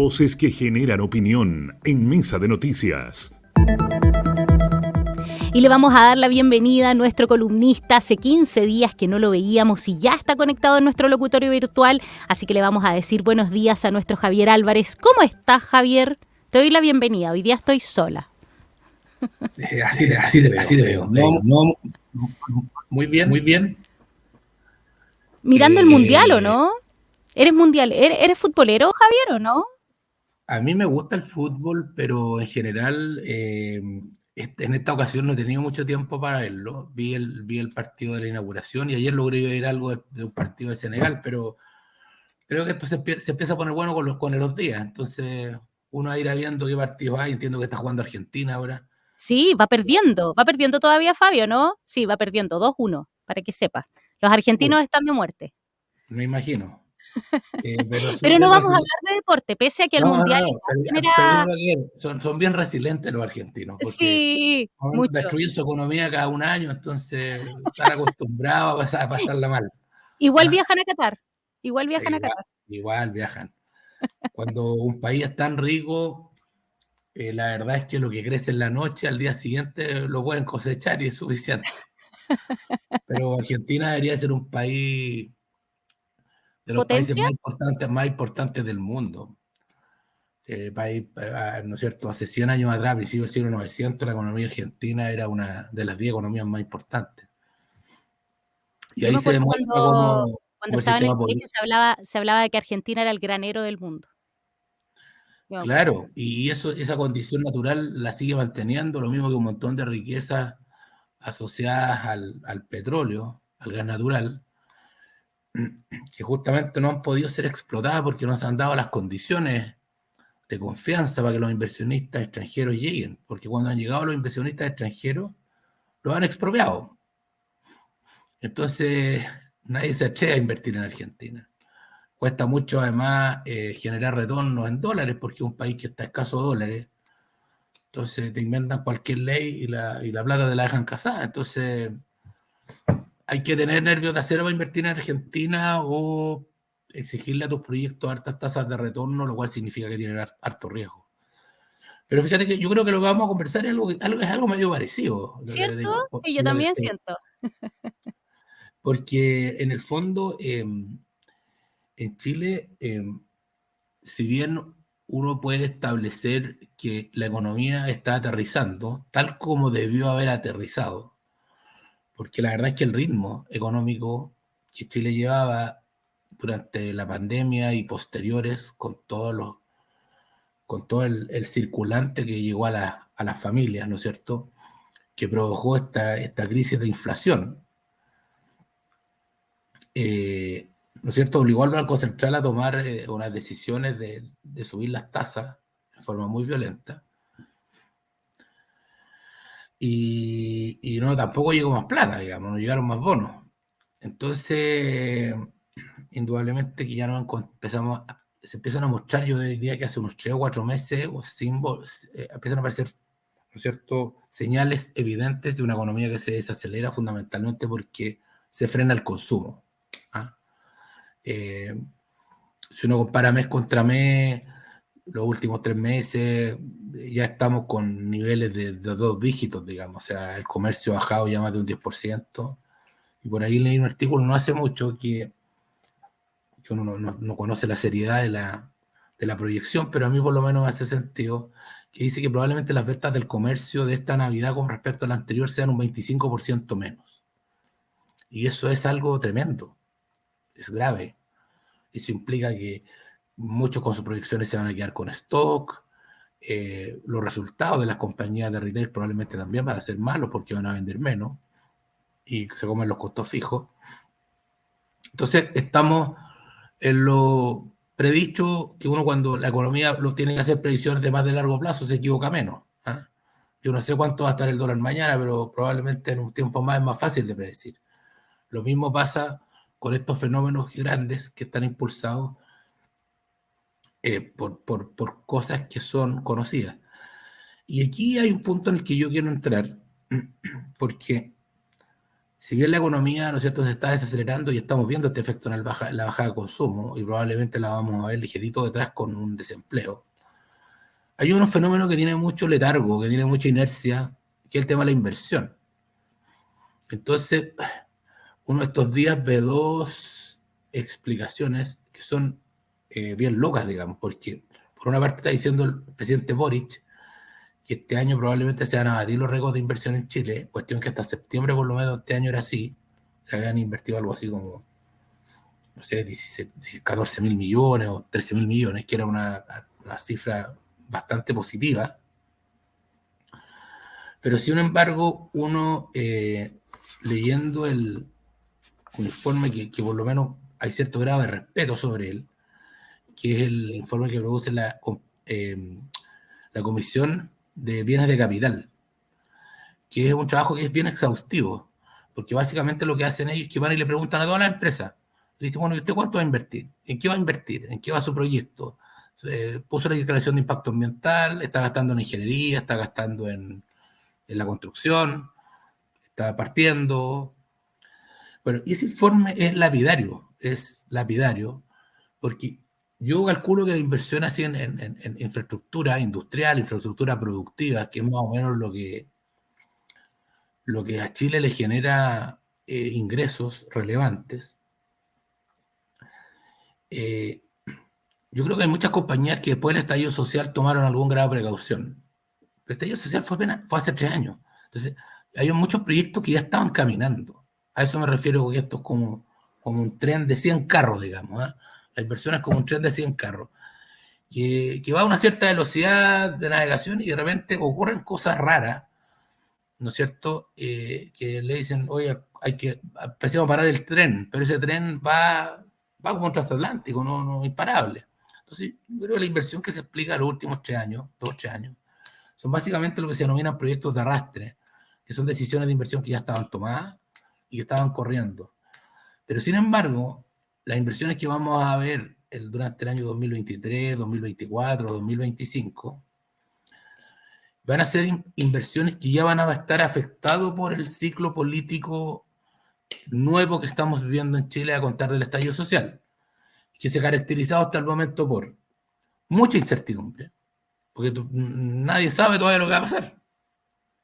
Voces que generan opinión en Mesa de Noticias. Y le vamos a dar la bienvenida a nuestro columnista. Hace 15 días que no lo veíamos y ya está conectado en nuestro locutorio virtual. Así que le vamos a decir buenos días a nuestro Javier Álvarez. ¿Cómo estás, Javier? Te doy la bienvenida. Hoy día estoy sola. Así te veo. No, muy bien, muy bien. Mirando el mundial, ¿o no? ¿Eres mundial? ¿Eres futbolero, Javier, o no? A mí me gusta el fútbol, pero en general en esta ocasión no he tenido mucho tiempo para verlo. Vi el partido de la inauguración y ayer logré ver algo de un partido de Senegal, pero creo que esto se empieza a poner bueno con los días. Entonces uno irá viendo qué partidos hay. Entiendo que está jugando Argentina ahora. Sí, va perdiendo. Va perdiendo todavía Fabio, ¿no? Sí, va perdiendo 2-1, para que sepas. Los argentinos están de muerte. Me imagino. Pero no vamos a hablar de deporte, pese a que el mundial era... son bien resilientes los argentinos, porque sí, mucho. destruyen su economía cada un año, entonces están acostumbrados a pasarla mal. Igual viajan a Qatar. Igual viajan. Cuando un país es tan rico, la verdad es que lo que crece en la noche, al día siguiente lo pueden cosechar y es suficiente. Pero Argentina debería ser un país de los países más importantes del mundo. País, ¿no es cierto? Hace 100 años atrás, a principios del siglo 900, la economía argentina era una de las 10 economías más importantes. Y ahí se demuestra cuando estaba en el colegio se hablaba de que Argentina era el granero del mundo. Claro, y esa condición natural la sigue manteniendo, lo mismo que un montón de riquezas asociadas al petróleo, al gas natural, que justamente no han podido ser explotadas porque no se han dado las condiciones de confianza para que los inversionistas extranjeros lleguen, porque cuando han llegado los inversionistas extranjeros, los han expropiado. Entonces, nadie se atreve a invertir en Argentina. Cuesta mucho, además, generar retornos en dólares, porque es un país que está escaso de dólares. Entonces, te inventan cualquier ley y la plata te la dejan casada. Entonces, hay que tener nervios de acero para invertir en Argentina o exigirle a tus proyectos hartas tasas de retorno, lo cual significa que tienen harto riesgo. Pero fíjate que yo creo que lo que vamos a conversar es algo medio parecido. ¿Cierto? Sí, yo también siento. Porque en el fondo, en Chile, si bien uno puede establecer que la economía está aterrizando, tal como debió haber aterrizado, porque la verdad es que el ritmo económico que Chile llevaba durante la pandemia y posteriores, con todo el circulante que llegó a las familias, ¿no es cierto?, que provocó esta crisis de inflación, ¿no es cierto?, obligó al Banco Central a tomar unas decisiones de subir las tasas de forma muy violenta. Y no, tampoco llegó más plata, digamos, no llegaron más bonos. Entonces, indudablemente que ya no se empiezan a mostrar, yo diría que hace unos 3 o 4 meses, empiezan a aparecer, ¿no es cierto?, señales evidentes de una economía que se desacelera fundamentalmente porque se frena el consumo. Si uno compara mes contra mes, los últimos 3 meses, ya estamos con niveles de 2 dígitos, digamos. O sea, el comercio ha bajado ya más de un 10%. Y por ahí leí un artículo no hace mucho que uno no conoce la seriedad de la proyección, pero a mí por lo menos me hace sentido, que dice que probablemente las ventas del comercio de esta Navidad con respecto a la anterior sean un 25% menos. Y eso es algo tremendo, es grave. Eso implica que muchos con sus proyecciones se van a quedar con stock. Los resultados de las compañías de retail probablemente también van a ser malos porque van a vender menos y se comen los costos fijos. Entonces, estamos en lo predicho, que uno cuando la economía lo tiene que hacer predicciones de más de largo plazo se equivoca menos. Yo no sé cuánto va a estar el dólar mañana, pero probablemente en un tiempo más es más fácil de predecir. Lo mismo pasa con estos fenómenos grandes que están impulsados por cosas que son conocidas. Y aquí hay un punto en el que yo quiero entrar, porque si bien la economía, ¿no es cierto?, se está desacelerando y estamos viendo este efecto en la bajada de consumo, y probablemente la vamos a ver ligerito detrás con un desempleo, hay unos fenómenos que tienen mucho letargo, que tienen mucha inercia, que es el tema de la inversión. Entonces, uno de estos días ve dos explicaciones que son bien locas, digamos, porque por una parte está diciendo el presidente Boric que este año probablemente se van a batir los récords de inversión en Chile, cuestión que hasta septiembre por lo menos este año era así, se habían invertido algo así como, no sé, 14 mil millones o 13 mil millones, que era una cifra bastante positiva. Pero sin embargo, uno leyendo un informe que por lo menos hay cierto grado de respeto sobre él, que es el informe que produce la Comisión de Bienes de Capital, que es un trabajo que es bien exhaustivo, porque básicamente lo que hacen ellos es que van y le preguntan a todas las empresas, le dicen, bueno, ¿y usted cuánto va a invertir? ¿En qué va a invertir? ¿En qué va su proyecto? Puso la declaración de impacto ambiental, está gastando en ingeniería, está gastando en la construcción, está partiendo. Bueno, y ese informe es lapidario, porque yo calculo que la inversión así en infraestructura industrial, infraestructura productiva, que es más o menos lo que a Chile le genera ingresos relevantes, yo creo que hay muchas compañías que después del estallido social tomaron algún grado de precaución. Pero el estallido social fue hace 3 años. Entonces, hay muchos proyectos que ya estaban caminando. A eso me refiero, que esto es como un tren de 100 carros, digamos. La inversión es como un tren de 100 carros, que va a una cierta velocidad de navegación y de repente ocurren cosas raras, ¿no es cierto? Que le dicen, oye, empecemos a parar el tren, pero ese tren va como un transatlántico, no imparable. Entonces, yo creo que la inversión que se explica en los últimos 3 años, 2 o 3 años, son básicamente lo que se denominan proyectos de arrastre, que son decisiones de inversión que ya estaban tomadas y que estaban corriendo. Pero sin embargo, las inversiones que vamos a ver durante el año 2023, 2024, 2025, van a ser inversiones que ya van a estar afectados por el ciclo político nuevo que estamos viviendo en Chile a contar del estallido social, que se ha caracterizado hasta el momento por mucha incertidumbre, porque nadie sabe todavía lo que va a pasar.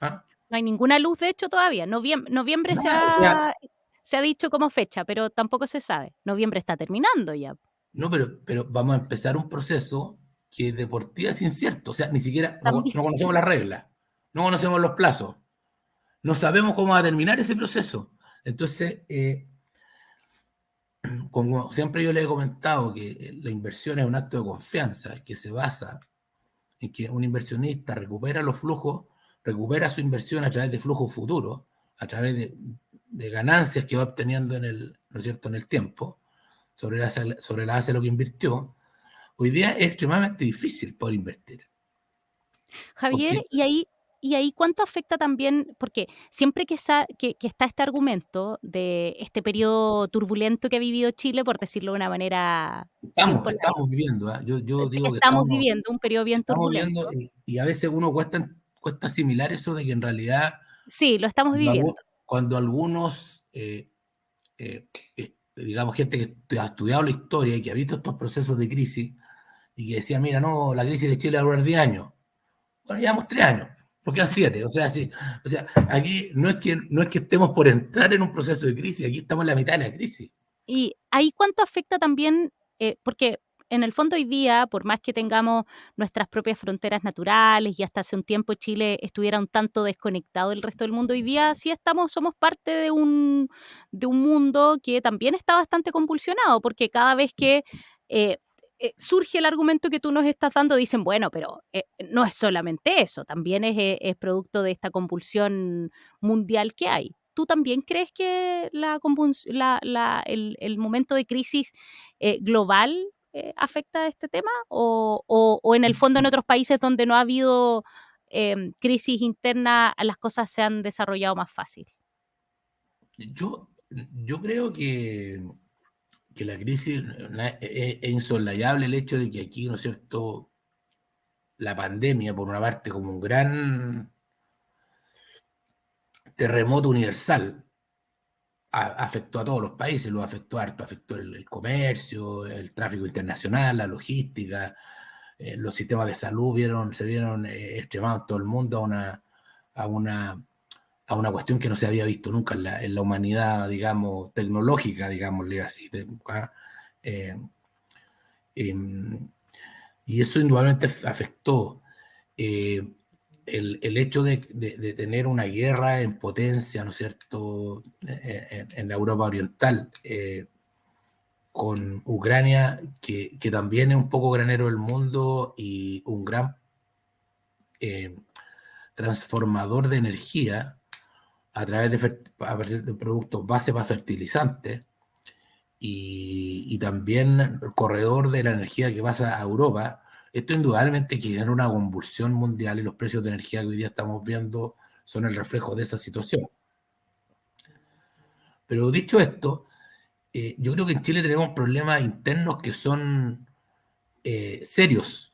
¿Ah? No hay ninguna luz, de hecho, todavía. Noviembre Nada, o sea, se ha dicho como fecha, pero tampoco se sabe. Noviembre está terminando ya. no, pero vamos a empezar un proceso que de por sí es incierto. O sea, ni siquiera no También. conocemos las reglas, no conocemos los plazos, no sabemos cómo va a terminar ese proceso. Entonces, como siempre yo le he comentado que la inversión es un acto de confianza que se basa en que un inversionista recupera los flujos, recupera su inversión a través de flujos futuros, a través de ganancias que va obteniendo ¿no es cierto?, en el tiempo, sobre la base de lo que invirtió. Hoy día es extremadamente difícil poder invertir. Javier, Porque, y ahí cuánto afecta también, porque siempre que está este argumento de este periodo turbulento que ha vivido Chile, por decirlo de una manera bien polite, estamos viviendo, ¿eh? Yo digo que estamos viviendo un periodo bien estamos viviendo, turbulento. y a veces uno cuesta asimilar eso de que en realidad Sí, lo estamos viviendo. cuando algunos, digamos, gente que ha estudiado la historia y que ha visto estos procesos de crisis y que decía, mira, no, la crisis de Chile va a durar 10 años. Bueno, llevamos 3 años, nos quedan 7. O sea, sí, o sea, aquí no es que estemos por entrar en un proceso de crisis, aquí estamos en la mitad de la crisis. Y ahí cuánto afecta también, porque en el fondo hoy día, por más que tengamos nuestras propias fronteras naturales y hasta hace un tiempo Chile estuviera un tanto desconectado del resto del mundo, hoy día sí somos parte de un mundo que también está bastante convulsionado, porque cada vez que eh, surge el argumento que tú nos estás dando, dicen, bueno, pero no es solamente eso, también es producto de esta convulsión mundial que hay. ¿Tú también crees que el momento de crisis global afecta a este tema? ¿O en el fondo en otros países donde no ha habido crisis interna, las cosas se han desarrollado más fácil? Yo creo que la crisis es insoslayable el hecho de que aquí, ¿no es cierto?, la pandemia, por una parte, como un gran terremoto universal, afectó a todos los países, lo afectó harto, afectó el comercio, el tráfico internacional, la logística, los sistemas de salud se vieron extremados en todo el mundo a una cuestión que no se había visto nunca en la humanidad, digamos, tecnológica, digámosle así. Eh, y eso indudablemente afectó. El hecho de tener una guerra en potencia, ¿no es cierto?, en la Europa Oriental, con Ucrania, que también es un poco granero del mundo y un gran transformador de energía a partir de productos base para fertilizantes, y también el corredor de la energía que pasa a Europa. Esto indudablemente genera una convulsión mundial y los precios de energía que hoy día estamos viendo son el reflejo de esa situación. Pero dicho esto, yo creo que en Chile tenemos problemas internos que son serios,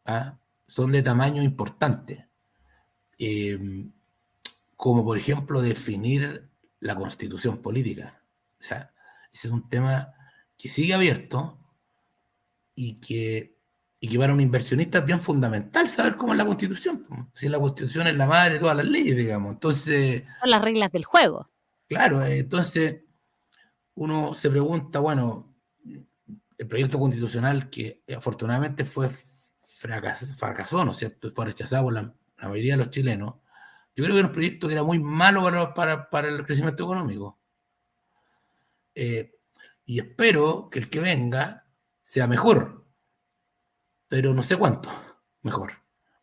¿ah? Son de tamaño importante, como por ejemplo definir la constitución política. O sea, ese es un tema que sigue abierto y que para un inversionista es bien fundamental saber cómo es la Constitución. Si la Constitución es la madre de todas las leyes, digamos. Entonces, Son las reglas del juego. claro, entonces uno se pregunta, bueno, el proyecto constitucional que afortunadamente fracasó, ¿no es cierto? Fue rechazado por la mayoría de los chilenos. Yo creo que era un proyecto que era muy malo para el crecimiento económico. Y espero que el que venga sea mejor, pero no sé cuánto mejor.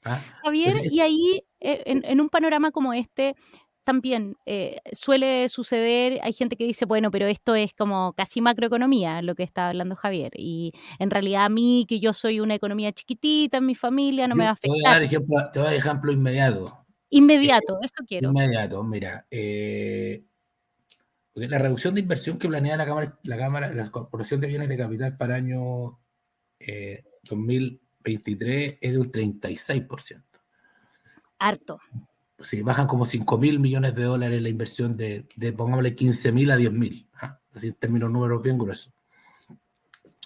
¿Ah? Javier, y ahí, en un panorama como este, también suele suceder, hay gente que dice, bueno, pero esto es como casi macroeconomía, lo que está hablando Javier, y en realidad a mí, que yo soy una economía chiquitita en mi familia, no me va a Te voy a afectar. dar ejemplo inmediato. Inmediato, eso quiero. Inmediato, mira. Porque la reducción de inversión que planea la Corporación de Bienes de Capital para el año 2023 es de un 36%. Harto. Sí, bajan como 5.000 millones de dólares la inversión de pongámosle 15.000 a 10.000, así en términos números bien gruesos.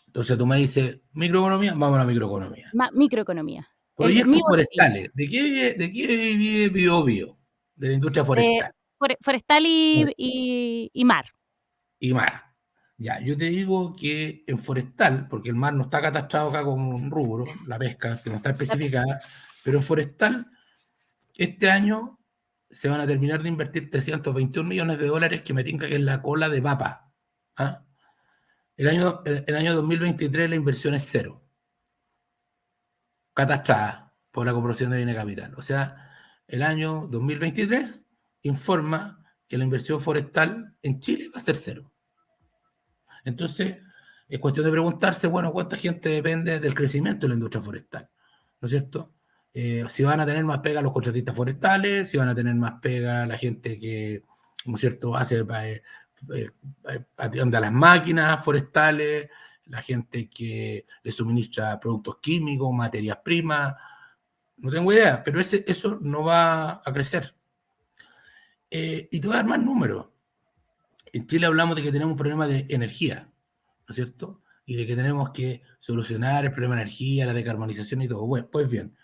Entonces tú me dices, microeconomía, vamos a la microeconomía. Microeconomía. Proyectos forestales. ¿De qué vive Biobío? De la industria forestal. Forestal y mar. Y mar. Ya, yo te digo que en forestal, porque el mar no está catastrado acá como un rubro, la pesca, que no está especificada, pero en forestal, este año se van a terminar de invertir 321 millones de dólares, que me tinca que es la cola de papa. ¿Ah? El año 2023 la inversión es cero, catastrada por la Corporación de Bienes Capital. O sea, el año 2023 informa que la inversión forestal en Chile va a ser cero. Entonces, es cuestión de preguntarse, bueno, ¿cuánta gente depende del crecimiento de la industria forestal? ¿No es cierto? Si van a tener más pega los contratistas forestales, si van a tener más pega la gente que, ¿no es cierto?, atiende a las máquinas forestales, la gente que le suministra productos químicos, materias primas. No tengo idea, pero eso no va a crecer. Y te voy a dar más números. En Chile hablamos de que tenemos un problema de energía, ¿no es cierto? Y de que tenemos que solucionar el problema de energía, la decarbonización y todo. Bueno, pues bien,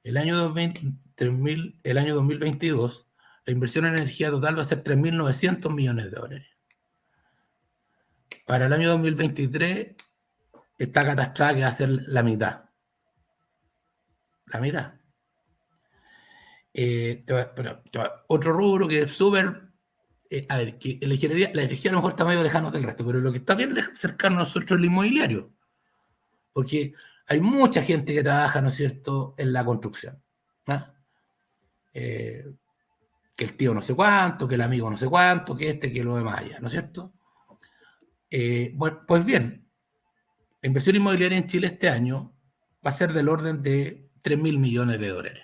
el año 2022, la inversión en energía total va a ser 3.900 millones de dólares. Para el año 2023 está catastrada que va a ser la mitad. La mitad. Otro rubro que es súper... a ver, que la energía a lo mejor está medio lejano del resto, pero lo que está bien cercano a nosotros es el inmobiliario. Porque hay mucha gente que trabaja, ¿no es cierto?, en la construcción. ¿No? Que el tío no sé cuánto, que el amigo no sé cuánto, que que lo demás allá, ¿no es cierto? Bueno, pues bien, la inversión inmobiliaria en Chile este año va a ser del orden de 3.000 millones de dólares.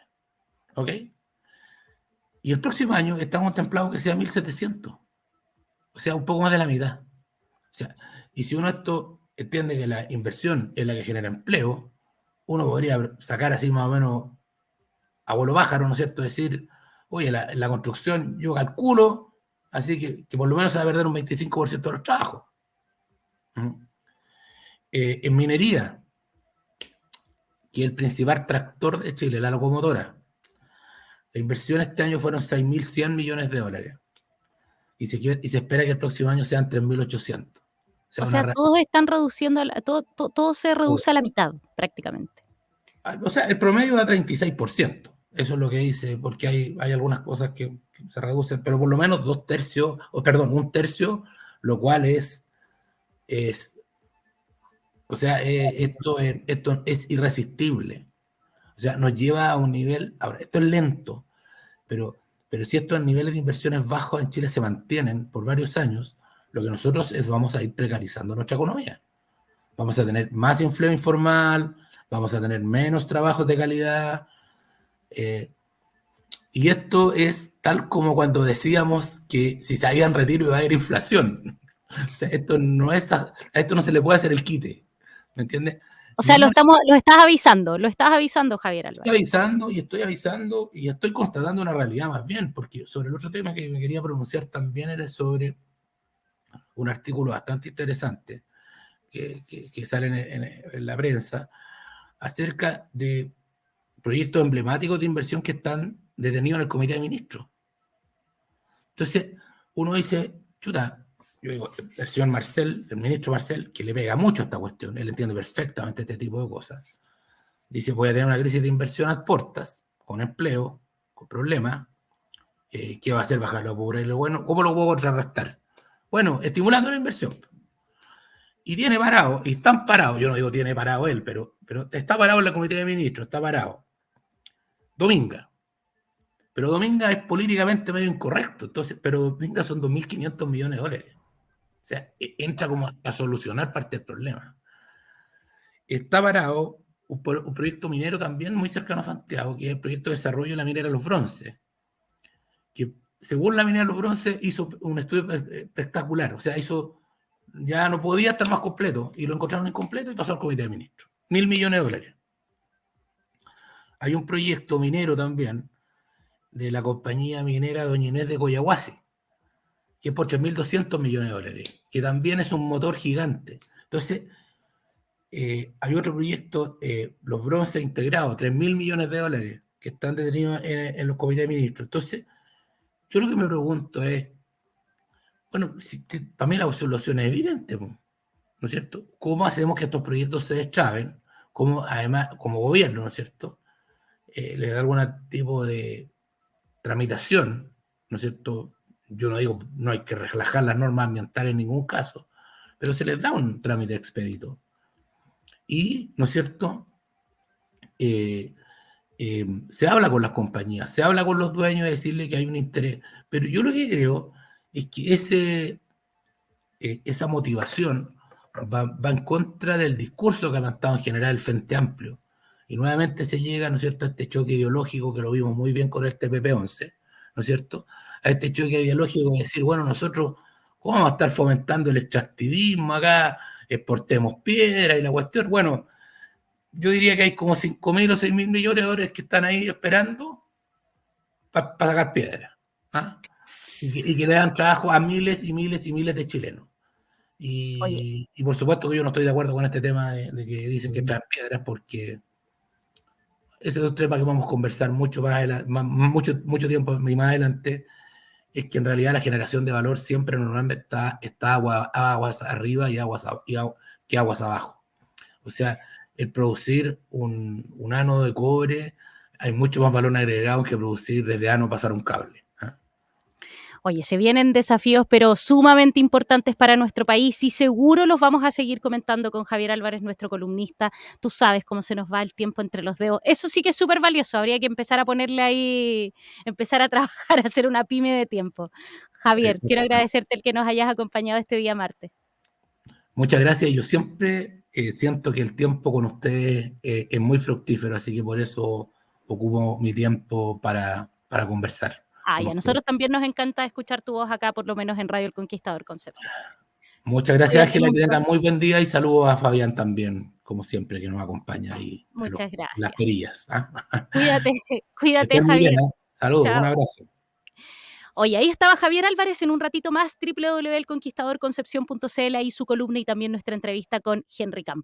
¿Ok? Y el próximo año está contemplado que sea 1.700. O sea, un poco más de la mitad. O sea, y si uno esto entiende que la inversión es la que genera empleo, uno podría sacar así más o menos a vuelo pájaro, ¿no es cierto? Decir, oye, la construcción, yo calculo así que por lo menos se va a perder un 25% de los trabajos. En minería, que es el principal tractor de Chile, la locomotora, la inversión este año fueron 6.100 millones de dólares. Y se espera que el próximo año sean 3.800. O sea, todos están reduciendo, todo se reduce a la mitad, prácticamente. O sea, el promedio da 36%. Eso es lo que dice, porque hay algunas cosas que se reducen, pero por lo menos un tercio, lo cual o sea, esto es irresistible. O sea, nos lleva a un nivel, ahora, esto es lento, pero si estos niveles de inversiones bajos en Chile se mantienen por varios años, lo que nosotros vamos a ir precarizando nuestra economía. Vamos a tener más empleo informal, vamos a tener menos trabajos de calidad. Y esto es tal como cuando decíamos que si se habían retiro iba a haber inflación. O sea, esto no se le puede hacer el quite. ¿Me entiendes? O sea, lo estás avisando, Javier Álvarez. Estoy avisando y estoy constatando una realidad más bien, porque sobre el otro tema que me quería pronunciar también era sobre un artículo bastante interesante que sale en la prensa acerca de proyectos emblemáticos de inversión que están detenidos en el Comité de Ministros. Entonces, uno dice, chuta, yo digo, el señor Marcel, el ministro Marcel, que le pega mucho a esta cuestión, él entiende perfectamente este tipo de cosas, dice, voy a tener una crisis de inversión a puertas, con empleo, con problemas, ¿qué va a hacer? Bajar la pobreza. Bueno, ¿cómo lo puedo contrarrestar? Bueno, estimulando la inversión. Y tiene parado, y están parados, yo no digo tiene parado él, pero está parado en la Comité de Ministros, está parado. Dominga. Pero Dominga es políticamente medio incorrecto, entonces, pero Dominga son 2.500 millones de dólares. O sea, entra como a solucionar parte del problema. Está parado un proyecto minero también muy cercano a Santiago, que es el proyecto de desarrollo de la minera Los Bronces, que según la minera Los Bronces hizo un estudio espectacular, o sea, ya no podía estar más completo, y lo encontraron incompleto y pasó al Comité de Ministros. 1.000 millones de dólares. Hay un proyecto minero también de la compañía minera Doña Inés de Coyahuasi, que es por 3.200 millones de dólares, que también es un motor gigante. Entonces, hay otro proyecto, Los Bronces Integrados, 3.000 millones de dólares, que están detenidos en los comités de ministros. Entonces, yo lo que me pregunto es, bueno, para mí la solución es evidente, ¿no es cierto? ¿Cómo hacemos que estos proyectos se destraben? ¿Cómo, además, como gobierno, ¿no es cierto? Les da algún tipo de tramitación, ¿no es cierto? Yo no digo, no hay que relajar las normas ambientales en ningún caso, pero se les da un trámite expedito. Y, ¿no es cierto? Se habla con las compañías, se habla con los dueños de decirle que hay un interés, pero yo lo que creo es que esa motivación va en contra del discurso que ha levantado en general el Frente Amplio. Y nuevamente se llega, ¿no es cierto?, a este choque ideológico que lo vimos muy bien con el TPP-11, ¿no es cierto?, a este choque ideológico de decir, bueno, nosotros, ¿cómo vamos a estar fomentando el extractivismo acá? Exportemos piedra y la cuestión. Bueno, yo diría que hay como 5.000 o 6.000 millones de dólares que están ahí esperando para sacar piedra, ¿ah? Y que le dan trabajo a miles y miles y miles de chilenos. Y por supuesto que yo no estoy de acuerdo con este tema de que dicen que traen piedras, porque ese es un tema que vamos a conversar mucho mucho tiempo y más adelante. Es que en realidad la generación de valor siempre normalmente está aguas arriba y aguas abajo. O sea, el producir un ánodo de cobre, hay mucho más valor agregado que producir desde ano pasar un cable. Oye, se vienen desafíos, pero sumamente importantes para nuestro país y seguro los vamos a seguir comentando con Javier Álvarez, nuestro columnista. Tú sabes cómo se nos va el tiempo entre los dedos. Eso sí que es súper valioso. Habría que empezar a ponerle ahí, empezar a trabajar, a hacer una pyme de tiempo. Javier, quiero agradecerte el que nos hayas acompañado este día martes. Muchas gracias. Yo siempre siento que el tiempo con ustedes es muy fructífero, así que por eso ocupo mi tiempo para conversar. Y a nosotros también nos encanta escuchar tu voz acá, por lo menos en Radio El Conquistador Concepción. Muchas gracias, Ángela, que tengan muy buen día y saludos a Fabián también, como siempre, que nos acompaña ahí. Muchas gracias. Las perillas. Cuídate, Javier. Saludos, un abrazo. Oye, ahí estaba Javier Álvarez. En un ratito más, www.elconquistadorconcepción.cl, ahí su columna y también nuestra entrevista con Henry Campo.